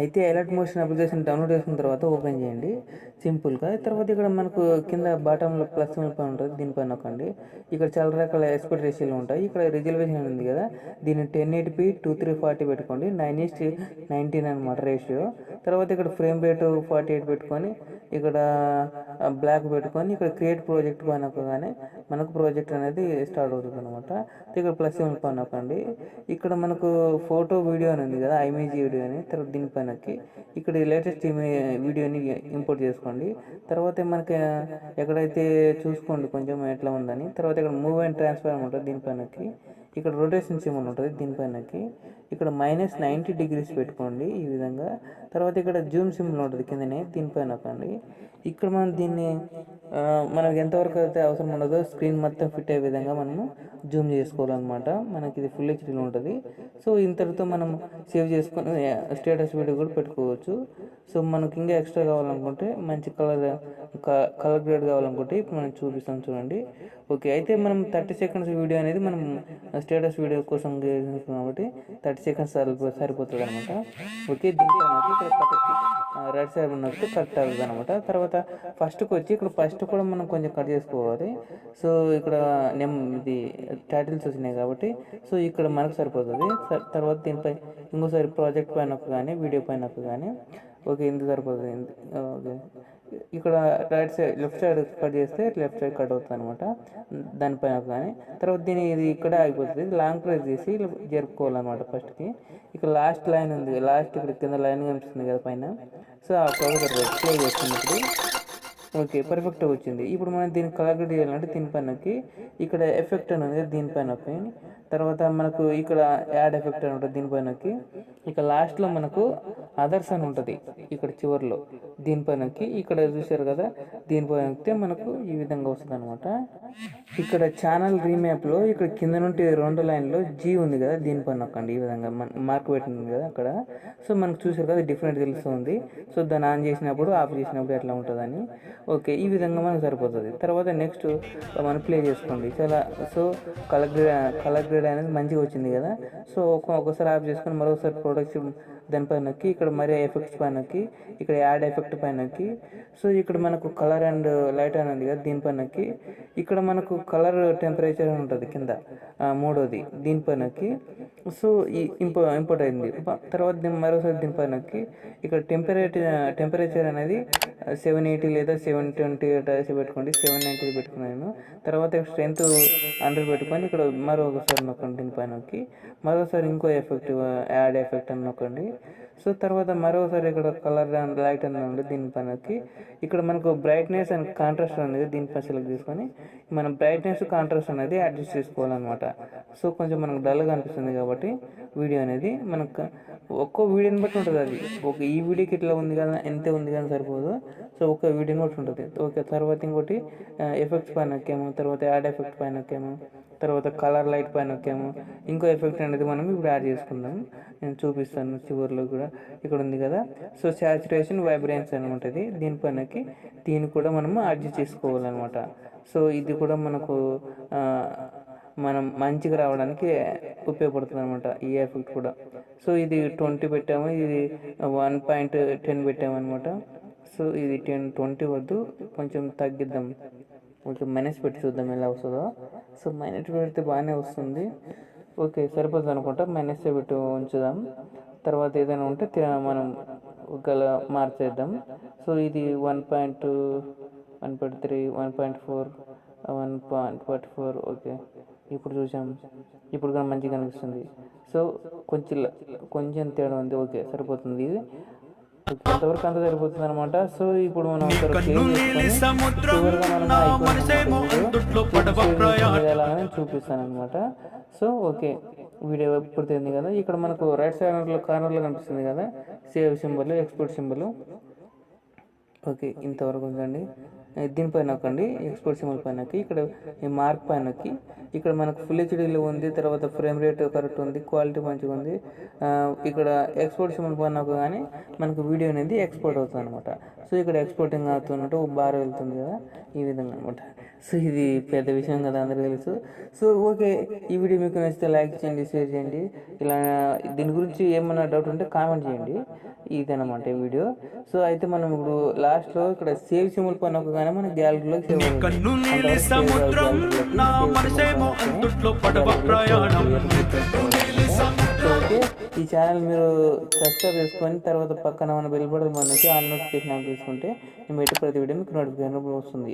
అయితే alert motion application download చేసుకున్న తర్వాత ఓపెన్ చేయండి సింపుల్గా. తర్వాత ఇక్కడ మనకు కింద బాటంలో ప్లస్ పైన ఉంటుంది, దీనిపైన నొక్కండి. ఇక్కడ చాలా రకాల ఎస్పెక్ట్ రేషియోలు ఉంటాయి. ఇక్కడ రిజల్యూషన్ ఉంది కదా, దీన్ని 1080p 2340 పెట్టుకోండి. 9:19 అనమాట రేషియో. తర్వాత ఇక్కడ ఫ్రేమ్ రేటు 48 పెట్టుకొని ఇక్కడ బ్లాక్ పెట్టుకొని ఇక్కడ క్రియేట్ ప్రాజెక్ట్ పైన నొక్కగానే మనకు ప్రాజెక్ట్ అనేది స్టార్ట్ అవుతుంది అనమాట. ఇక్కడ ప్లస్ పైన నొక్కండి. ఇక్కడ మనకు ఫోటో వీడియో అని ఉంది కదా, ఇమేజ్ వీడియో అని. తర్వాత దీనిపైనకి ఇక్కడ లేటెస్ట్ వీడియోని ఇంపోర్ట్ చేసుకోండి. తర్వాత మనకి ఎక్కడైతే చూసుకోండి కొంచెం ఎట్లా ఉందని. తర్వాత ఇక్కడ మూవ్ అండ్ ట్రాన్స్ఫర్ ఉంటుంది, దీనిపైనకి ఇక్కడ రొటేషన్ సింబల్ ఉంటుంది, దీనిపైనకి ఇక్కడ -90 degrees పెట్టుకోండి ఈ విధంగా. తర్వాత ఇక్కడ జూమ్ సింబల్ ఉంటుంది కిందనే, దీనిపైన నొక్కండి. ఇక్కడ మనం దీన్ని మనకు ఎంతవరకు అయితే అవసరం ఉండదో స్క్రీన్ మొత్తం ఫిట్ అయ్యే విధంగా మనము జూమ్ చేసుకోవాలన్నమాట. మనకి ఇది ఫుల్ హెచ్డీలో ఉంటుంది. సో ఇంతటితో మనం సేవ్ చేసుకొని స్టేటస్ వీడియో కూడా పెట్టుకోవచ్చు. సో మనకి ఇంకా ఎక్స్ట్రా కావాలనుకుంటే మంచి కలర్ గ్రేడ్ కావాలనుకుంటే ఇప్పుడు మనం చూపిస్తాం చూడండి. ఓకే, అయితే మనం 30 seconds వీడియో అనేది మనం స్టేటస్ వీడియో కోసం కాబట్టి 30 seconds సరిపోతుంది అనమాట. ఓకే, దీంట్లో రైట్ సైడ్ ఉన్నట్టు కరెక్ట్ అవుతుంది అనమాట. తర్వాత ఫస్ట్కి వచ్చి ఇక్కడ ఫస్ట్ కూడా మనం కొంచెం కట్ చేసుకోవాలి. సో ఇక్కడ ఇది టైటిల్స్ వచ్చినాయి కాబట్టి సో ఇక్కడ మనకు సరిపోతుంది. తర్వాత దీనిపై ఇంకోసారి ప్రాజెక్ట్ పైన కానీ వీడియో పైన కానీ ఓకే ఇంత సరిపోతుంది. ఓకే, ఇక్కడ right side left side cut చేస్తే లెఫ్ట్ సైడ్ కట్ అవుతుంది అనమాట దానిపైన కానీ. తర్వాత ఇది ఇక్కడే ఆగిపోతుంది. లాంగ్ ప్రెస్ చేసి జరుపుకోవాలన్నమాట ఫస్ట్కి. ఇక్కడ లాస్ట్ లైన్ ఉంది, లాస్ట్ ఇక్కడ కింద లైన్ కనిపిస్తుంది కదా పైన. సో ఆ ప్రాజెక్ట్ ప్లే చేస్తున్నప్పుడు ఓకే పర్ఫెక్ట్గా వచ్చింది. ఇప్పుడు మనం దీన్ని కలర్ గ్రేడ్ చేయాలంటే దీనిపైనకి ఇక్కడ ఎఫెక్ట్ అనేది దీనిపైన. తర్వాత మనకు ఇక్కడ యాడ్ ఎఫెక్ట్ అని ఉంటుంది దీనిపైనకి. ఇక లాస్ట్లో మనకు అదర్స్ అని ఉంటుంది ఇక్కడ చివరిలో దీనిపైనకి. ఇక్కడ చూసారు కదా, దీనిపైనకి మనకు ఈ విధంగా వస్తుంది అనమాట. ఇక్కడ ఛానల్ రీమ్యాప్లో ఇక్కడ కింద నుండి 2 లైన్లో జీ ఉంది కదా, దీనిపైన నొక్కండి. ఈ విధంగా మార్క్ పెట్టింది కదా అక్కడ. సో మనకు చూసారు కదా డిఫరెంట్ తెలుస్తుంది. సో దాన్ని ఆన్ చేసినప్పుడు ఆఫ్ చేసినప్పుడు ఎట్లా ఉంటుందని. ఓకే, ఈ విధంగా మనకు సరిపోతుంది. తర్వాత నెక్స్ట్ మనం ప్లే చేసుకోండి చాలా. సో కలర్ గ్రేడ్ అనేది మంచిగా వచ్చింది కదా. సో ఒకసారి ఆఫ్ చేసుకొని మరొకసారి ప్రొడక్షన్ దానిపైనకి ఇక్కడ మరీ ఎఫెక్ట్స్ పైనకి ఇక్కడ యాడ్ ఎఫెక్ట్ పైనకి. సో ఇక్కడ మనకు కలర్ అండ్ లైట్ అనేది కదా దీనిపైనకి. ఇక్కడ మనకు కలర్ టెంపరేచర్ అని ఉంటుంది కింద మూడోది దీనిపైనకి. సో ఇంపోర్ట్ అయింది. తర్వాత మరోసారి దీనిపైనకి ఇక్కడ టెంపరేచర్ అనేది 780 లేదా 720 పెట్టుకోండి. 790 పెట్టుకున్నాను. తర్వాత స్ట్రెంత్ 100 పెట్టుకొని ఇక్కడ మరొకసారి నొక్కండి దీనిపైనకి. మరోసారి ఇంకో ఎఫెక్ట్ యాడ్ ఎఫెక్ట్ అని నొక్కండి. సో తర్వాత మరోసారి ఇక్కడ కలర్ అండ్ లైట్ అని ఉంది దీనిపైనకి. ఇక్కడ మనకు బ్రైట్నెస్ అండ్ కాంట్రాస్ట్ అనేది దీనిపై సెలెక్ట్ చేసుకొని మనం బ్రైట్నెస్ కాంట్రాస్ట్ అనేది అడ్జస్ట్ చేసుకోవాలన్నమాట. సో కొంచెం మనకు డల్గా అనిపిస్తుంది కాబట్టి వీడియో అనేది మనకు ఒక్కో వీడియోని బట్టి ఉంటుంది. అది ఒక ఈ వీడియోకి ఇట్లా ఉంది కదా, ఎంత ఉంది కానీ సరిపోదు. సో ఒక్క వీడియోని బట్టి ఉంటుంది. ఓకే, తర్వాత ఇంకోటి ఎఫెక్ట్స్ పైన నొక్కాము. తర్వాత యాడ్ ఎఫెక్ట్ పైన నొక్కాము. తర్వాత కలర్ లైట్ పైన నొక్కాము. ఇంకో ఎఫెక్ట్ అనేది మనం ఇప్పుడు యాడ్ చేసుకుందాము. నేను చూపిస్తాను చివరిలో కూడా. ఇక్కడ ఉంది కదా, సో సాచురేషన్ వైబ్రెన్స్ అని ఉంటుంది దీనిపైనకి. దీన్ని కూడా మనము అడ్జస్ట్ చేసుకోవాలన్నమాట. సో ఇది కూడా మనకు మనం మంచిగా రావడానికి ఉపయోగపడుతుంది అనమాట ఈ ఎఫెక్ట్ కూడా. సో ఇది 20 పెట్టాము, ఇది 1.10 పెట్టాము అనమాట. సో ఇది 20 వద్దు, కొంచెం తగ్గిద్దాం. కొంచెం మైనస్ పెట్టి చూద్దాం ఎలా వస్తుందో. సో మైనస్ పెడితే బాగానే వస్తుంది. ఓకే సరిపోతుంది అనుకుంటా, మైనస్ పెట్టి ఉంచుదాం. తర్వాత ఏదైనా ఉంటే మనం ఒకవేళ మార్చేద్దాం. సో ఇది 1.2, 1.3, 1.4, 1.44. ఓకే ఇప్పుడు చూసాం, ఇప్పుడు కూడా మంచిగా అనిపిస్తుంది. సో కొంచెం తేడా ఉంది. ఓకే సరిపోతుంది ఇది. ఎంతవరకు అంత సరిపోతుంది అనమాట. సో ఇప్పుడు మనం చూపిస్తాను అనమాట. సో ఓకే వీడియో ఎప్పుడు తెలియదు కదా. ఇక్కడ మనకు రైట్ సైడ్ కార్నర్లో కనిపిస్తుంది కదా save symbol, export symbol. Okay ఇంతవరకు ఉందండి. దీనిపైన నొక్కండి ఎక్స్పోర్ట్ సింబల్ పైనకి. ఇక్కడ ఈ మార్క్ పైనకి ఇక్కడ మనకు ఫుల్ హెచ్డీలో ఉంది. తర్వాత ఫ్రేమ్ రేట్ కరెక్ట్ ఉంది, క్వాలిటీ మంచిగా ఉంది. ఇక్కడ ఎక్స్పోర్ట్ సింబల్ పైన నొక్కగానే మనకు వీడియో అనేది ఎక్స్పోర్ట్ అవుతుంది అనమాట. సో ఇక్కడ ఎక్స్పోర్టింగ్ అవుతున్నట్టు బాగా వెళ్తుంది కదా ఈ విధంగా అనమాట. సో ఇది పెద్ద విషయం కదా, అందరికీ తెలుసు. సో ఓకే, ఈ వీడియో మీకు నచ్చితే లైక్ చేయండి, షేర్ చేయండి. ఇలా దీని గురించి ఏమన్నా డౌట్ ఉంటే కామెంట్ చేయండి. ఇదన్నమాట ఈ వీడియో. సో అయితే మనం ఇప్పుడు లాస్ట్లో ఇక్కడ సేవ్ సింబల్ పైన నొక్కగానే మన గ్యాలరీలోకి సేవ్ ఓకే. ఈ ఛానల్ మీరు సబ్స్క్రైబ్ చేసుకొని తర్వాత పక్కన మన బెల్ బటన్ మనకి ఆల్ నోటిఫికేషన్ ఆన్ చేసుకుంటే నేను పెట్టే ప్రతి వీడియో మీకు నోటిఫికేషన్ వస్తుంది.